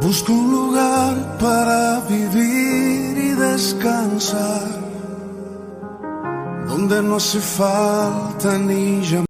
Busco un lugar para vivir y descansar, donde no hace falta ni llamar.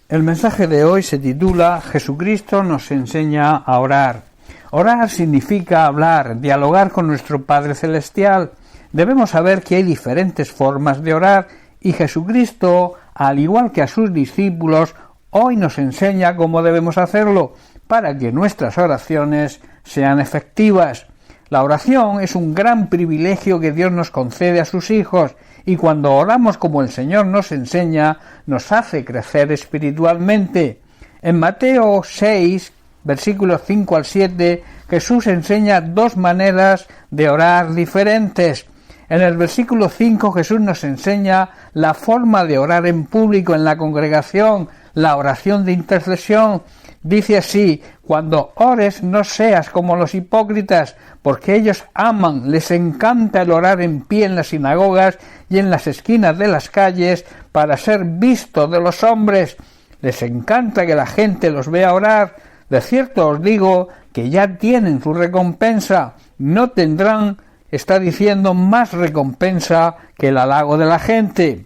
El mensaje de hoy se titula Jesucristo nos enseña a orar. Orar significa hablar, dialogar con nuestro Padre Celestial. Debemos saber que hay diferentes formas de orar y Jesucristo, al igual que a sus discípulos, hoy nos enseña cómo debemos hacerlo para que nuestras oraciones sean efectivas. La oración es un gran privilegio que Dios nos concede a sus hijos y cuando oramos como el Señor nos enseña, nos hace crecer espiritualmente. En Mateo 6, versículos 5 al 7, Jesús enseña dos maneras de orar diferentes. En el versículo 5 Jesús nos enseña la forma de orar en público en la congregación, la oración de intercesión. Dice así: cuando ores no seas como los hipócritas, porque ellos aman, les encanta el orar en pie en las sinagogas y en las esquinas de las calles para ser visto de los hombres. Les encanta que la gente los vea orar. De cierto os digo que ya tienen su recompensa. No tendrán, está diciendo, más recompensa que el halago de la gente.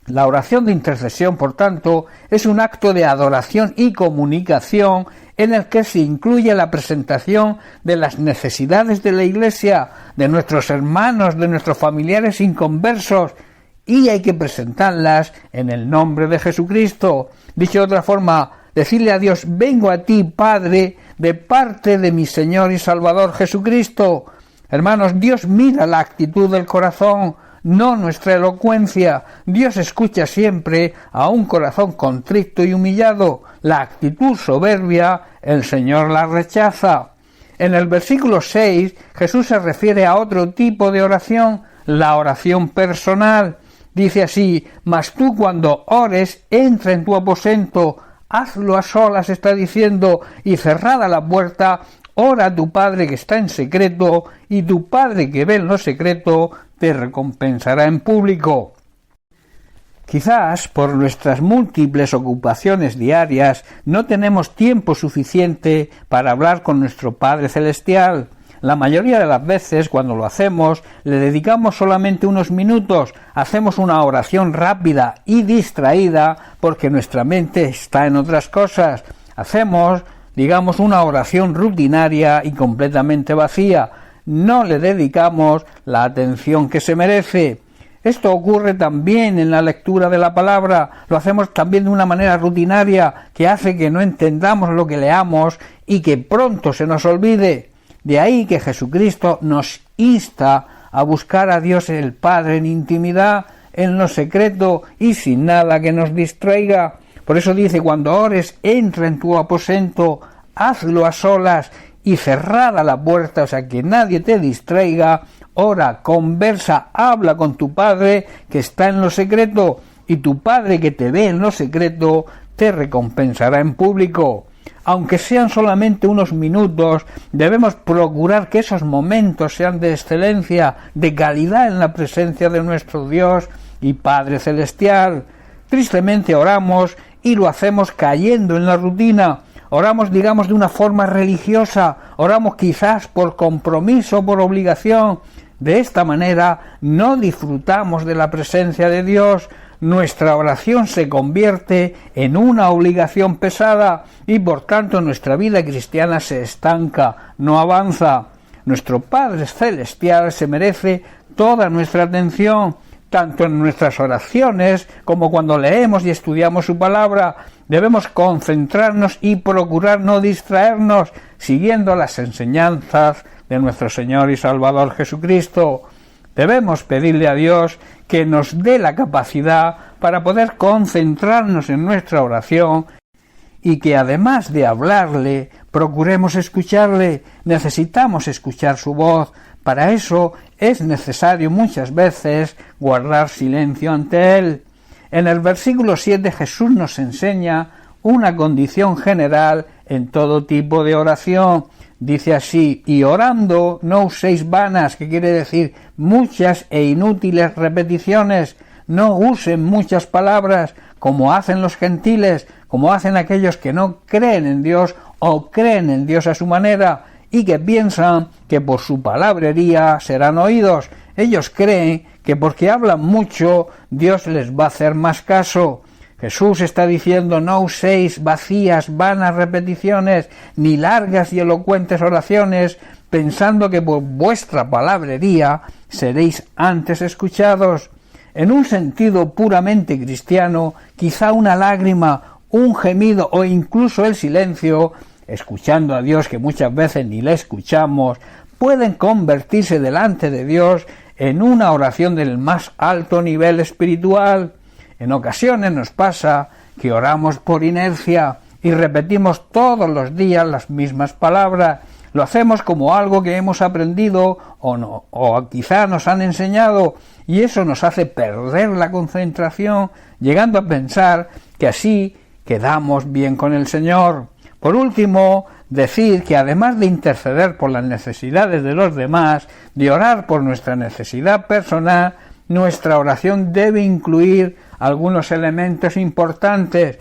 La oración de intercesión, por tanto, es un acto de adoración y comunicación en el que se incluye la presentación de las necesidades de la Iglesia, de nuestros hermanos, de nuestros familiares inconversos, y hay que presentarlas en el nombre de Jesucristo. Dicho de otra forma, decirle a Dios: vengo a ti, Padre, de parte de mi Señor y Salvador Jesucristo. Hermanos, Dios mira la actitud del corazón, no nuestra elocuencia. Dios escucha siempre a un corazón contrito y humillado. La actitud soberbia, el Señor la rechaza. En el versículo 6, Jesús se refiere a otro tipo de oración, la oración personal. Dice así: mas tú cuando ores, entra en tu aposento, hazlo a solas, está diciendo, y cerrada la puerta, ora a tu Padre que está en secreto, y tu Padre que ve en lo secreto te recompensará en público. Quizás por nuestras múltiples ocupaciones diarias no tenemos tiempo suficiente para hablar con nuestro Padre Celestial. La mayoría de las veces, cuando lo hacemos, le dedicamos solamente unos minutos, hacemos una oración rápida y distraída porque nuestra mente está en otras cosas. Hacemos, digamos, una oración rutinaria y completamente vacía. No le dedicamos la atención que se merece. Esto ocurre también en la lectura de la palabra. Lo hacemos también de una manera rutinaria que hace que no entendamos lo que leamos y que pronto se nos olvide. De ahí que Jesucristo nos insta a buscar a Dios el Padre en intimidad, en lo secreto y sin nada que nos distraiga. Por eso dice: cuando ores, entra en tu aposento, hazlo a solas y cerrada la puerta, o sea, que nadie te distraiga. Ora, conversa, habla con tu Padre que está en lo secreto, y tu Padre que te ve en lo secreto te recompensará en público. Aunque sean solamente unos minutos, debemos procurar que esos momentos sean de excelencia, de calidad en la presencia de nuestro Dios y Padre Celestial. Tristemente oramos y lo hacemos cayendo en la rutina. Oramos, digamos, de una forma religiosa, oramos quizás por compromiso, por obligación. De esta manera no disfrutamos de la presencia de Dios. Nuestra oración se convierte en una obligación pesada y por tanto nuestra vida cristiana se estanca, no avanza. Nuestro Padre Celestial se merece toda nuestra atención, tanto en nuestras oraciones como cuando leemos y estudiamos su palabra. Debemos concentrarnos y procurar no distraernos, siguiendo las enseñanzas de nuestro Señor y Salvador Jesucristo. Debemos pedirle a Dios que nos dé la capacidad para poder concentrarnos en nuestra oración y que además de hablarle, procuremos escucharle. Necesitamos escuchar su voz. Para eso es necesario muchas veces guardar silencio ante Él. En el versículo 7 Jesús nos enseña una condición general en todo tipo de oración. Dice así: y orando no uséis vanas, que quiere decir muchas e inútiles repeticiones. No usen muchas palabras, como hacen los gentiles, como hacen aquellos que no creen en Dios o creen en Dios a su manera y que piensan que por su palabrería serán oídos. Ellos creen que porque hablan mucho Dios les va a hacer más caso. Jesús está diciendo: no uséis vacías, vanas repeticiones, ni largas y elocuentes oraciones, pensando que por vuestra palabrería seréis antes escuchados. En un sentido puramente cristiano, quizá una lágrima, un gemido o incluso el silencio, escuchando a Dios, que muchas veces ni le escuchamos, pueden convertirse delante de Dios en una oración del más alto nivel espiritual. En ocasiones nos pasa que oramos por inercia y repetimos todos los días las mismas palabras. Lo hacemos como algo que hemos aprendido o quizá nos han enseñado, y eso nos hace perder la concentración, llegando a pensar que así quedamos bien con el Señor. Por último, decir que además de interceder por las necesidades de los demás, de orar por nuestra necesidad personal, nuestra oración debe incluir algunos elementos importantes.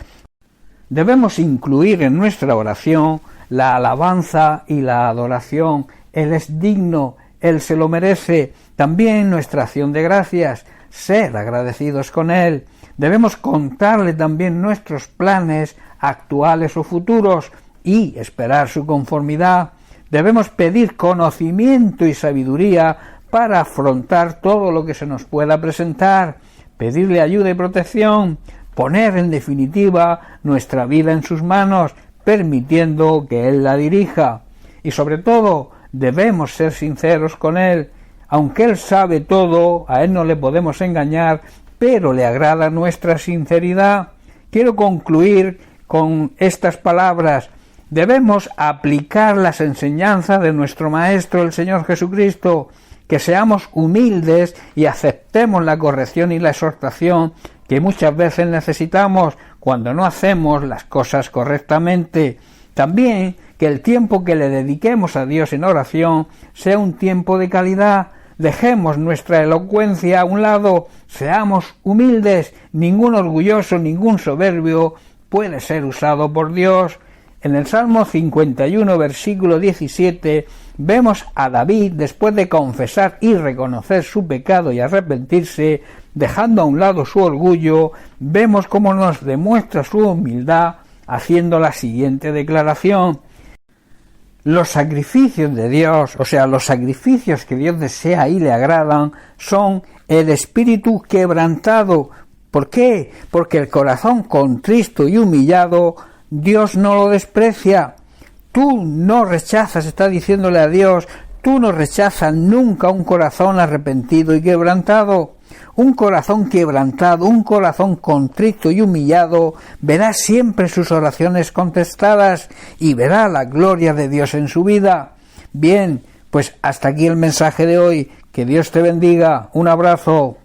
Debemos incluir en nuestra oración la alabanza y la adoración. Él es digno, Él se lo merece. También nuestra acción de gracias, ser agradecidos con Él. Debemos contarle también nuestros planes actuales o futuros y esperar su conformidad. Debemos pedir conocimiento y sabiduría para afrontar todo lo que se nos pueda presentar, pedirle ayuda y protección, poner en definitiva nuestra vida en sus manos, permitiendo que Él la dirija. Y sobre todo, debemos ser sinceros con Él. Aunque Él sabe todo, a Él no le podemos engañar, pero le agrada nuestra sinceridad. Quiero concluir con estas palabras. Debemos aplicar las enseñanzas de nuestro Maestro, el Señor Jesucristo, que seamos humildes y aceptemos la corrección y la exhortación que muchas veces necesitamos cuando no hacemos las cosas correctamente. También que el tiempo que le dediquemos a Dios en oración sea un tiempo de calidad. Dejemos nuestra elocuencia a un lado, seamos humildes, ningún orgulloso, ningún soberbio puede ser usado por Dios. En el Salmo 51, versículo 17, vemos a David, después de confesar y reconocer su pecado y arrepentirse, dejando a un lado su orgullo, vemos cómo nos demuestra su humildad haciendo la siguiente declaración: los sacrificios de Dios, o sea, los sacrificios que Dios desea y le agradan, son el espíritu quebrantado. ¿Por qué? Porque el corazón contristo y humillado Dios no lo desprecia. Tú no rechazas, está diciéndole a Dios, tú no rechazas nunca un corazón arrepentido y quebrantado. Un corazón quebrantado, un corazón contrito y humillado, verá siempre sus oraciones contestadas y verá la gloria de Dios en su vida. Bien, pues hasta aquí el mensaje de hoy. Que Dios te bendiga. Un abrazo.